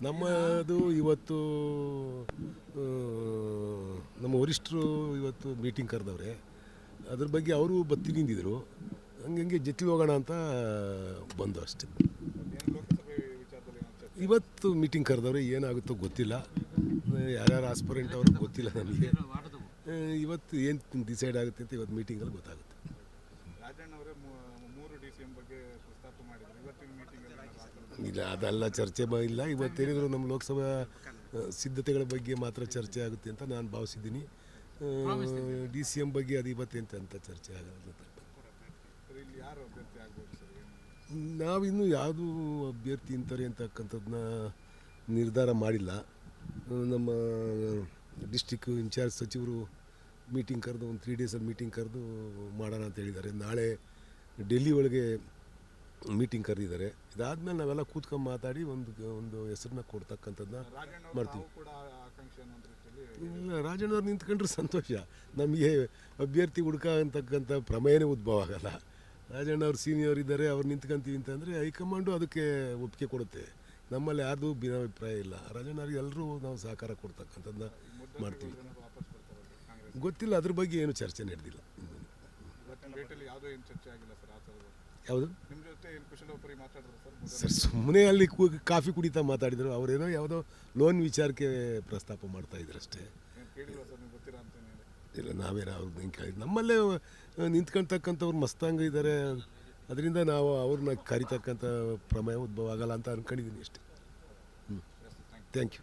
ನಮ್ಮದು ಇವತ್ತು ಆ, ನಮ್ಮ ವರಿಷ್ಠರು ಇವತ್ತು ಮೀಟಿಂಗ್ ಕರೆದವ್ರೆ. ಅದ್ರ ಬಗ್ಗೆ ಅವರು ಬತ್ತಿ ನಿಂತಿದ್ರು. ಹಂಗೆ ಜೊತೆ ಹೋಗೋಣ ಅಂತ ಬಂದು ಅಷ್ಟೆ. ಇವತ್ತು ಮೀಟಿಂಗ್ ಕರೆದವ್ರೆ, ಏನಾಗುತ್ತೋ ಗೊತ್ತಿಲ್ಲ. ಯಾರ್ಯಾರು ಆಸ್ಪರೆಂಟ್ ಅವ್ರಿಗೆ ಗೊತ್ತಿಲ್ಲ ನಮಗೆ. ಇವತ್ತು ಏನು ಡಿಸೈಡ್ ಆಗುತ್ತೆ ಅಂತ ಇವತ್ತು ಮೀಟಿಂಗಲ್ಲಿ ಗೊತ್ತಾಗುತ್ತೆ. ಇಲ್ಲ, ಅದೆಲ್ಲ ಚರ್ಚೆ ಇಲ್ಲ. ಇವತ್ತೇನಿದ್ರು ನಮ್ಮ ಲೋಕಸಭಾ ಸಿದ್ಧತೆಗಳ ಬಗ್ಗೆ ಮಾತ್ರ ಚರ್ಚೆ ಆಗುತ್ತೆ ಅಂತ ನಾನು ಭಾವಿಸಿದ್ದೀನಿ. DCM ಬಗ್ಗೆ ಅದು ಇವತ್ತೆಂತ ಚರ್ಚೆ ಆಗೋದು. ನಾವಿನ್ನೂ ಯಾವುದು ಅಭ್ಯರ್ಥಿ ಅಂತಾರೆ ಅಂತಕ್ಕಂಥದ್ದನ್ನ ನಿರ್ಧಾರ ಮಾಡಿಲ್ಲ. ನಮ್ಮ ಡಿಸ್ಟಿಕ್ ಇನ್ಚಾರ್ಜ್ ಸಚಿವರು ಮೀಟಿಂಗ್ ಕರೆದು ಒಂದು 3 ಡೇಸಲ್ಲಿ ಮೀಟಿಂಗ್ ಕರೆದು ಮಾಡೋಣ ಅಂತ ಹೇಳಿದ್ದಾರೆ. ನಾಳೆ ಡೆಲ್ಲಿ ಒಳಗೆ ಮೀಟಿಂಗ್ ಕರೆದಿದ್ದಾರೆ. ಇದಾದಮೇಲೆ ನಾವೆಲ್ಲ ಕೂತ್ಕೊಂಡು ಮಾತಾಡಿ ಒಂದು ಹೆಸರನ್ನ ಕೊಡ್ತಕ್ಕಂಥದ್ದನ್ನ ಮಾಡ್ತೀವಿ. ಇಲ್ಲ, ರಾಜಣ್ಣವ್ರು ನಿಂತ್ಕೊಂಡ್ರೆ ಸಂತೋಷ. ನಮಗೆ ಅಭ್ಯರ್ಥಿ ಹುಡುಕ ಅಂತಕ್ಕಂಥ ಪ್ರಮೇಯನೇ ಉದ್ಭವ ಆಗಲ್ಲ. ರಾಜಣ್ಣವ್ರು ಸೀನಿಯರ್ ಇದ್ದಾರೆ, ಅವ್ರು ನಿಂತ್ಕೊಂತೀವಿ ಅಂತಂದರೆ ಹೈಕಮಾಂಡು ಅದಕ್ಕೆ ಒಪ್ಪಿಗೆ ಕೊಡುತ್ತೆ. ನಮ್ಮಲ್ಲಿ ಯಾರ್ದು ಭಿನ್ನಾಭಿಪ್ರಾಯ ಇಲ್ಲ. ರಾಜಣ್ಣವ್ರಿಗೆ ಎಲ್ಲರೂ ನಾವು ಸಹಕಾರ ಕೊಡ್ತಕ್ಕಂಥದ್ದನ್ನ ಮಾಡ್ತೀವಿ. ಗೊತ್ತಿಲ್ಲ, ಅದ್ರ ಬಗ್ಗೆ ಏನು ಚರ್ಚೆ ನಡೆದಿಲ್ಲ. ಯಾವುದು ಸರ್, ಸುಮ್ಮನೆ ಅಲ್ಲಿ ಕಾಫಿ ಕುಡಿತಾ ಮಾತಾಡಿದರು. ಅವರೇನೋ ಯಾವುದೋ ಲೋನ್ ವಿಚಾರಕ್ಕೆ ಪ್ರಸ್ತಾಪ ಮಾಡ್ತಾಯಿದ್ರು ಅಷ್ಟೇ. ಇಲ್ಲ, ನಾವೇನೋ ಅವ್ರನ್ನ ಕೇಳಿದ್ದು. ನಮ್ಮಲ್ಲೇ ನಿಂತ್ಕೊಳ್ತಕ್ಕಂಥವ್ರು ಮಸ್ತಾಂಗ ಇದ್ದಾರೆ. ಅದರಿಂದ ನಾವು ಅವ್ರನ್ನ ಕರಿತಕ್ಕಂಥ ಪ್ರಮೇಯ ಉದ್ಭವ ಆಗಲ್ಲ ಅಂತ ಅಂದ್ಕೊಂಡಿದ್ದೀನಿ ಅಷ್ಟೇ. Thank you.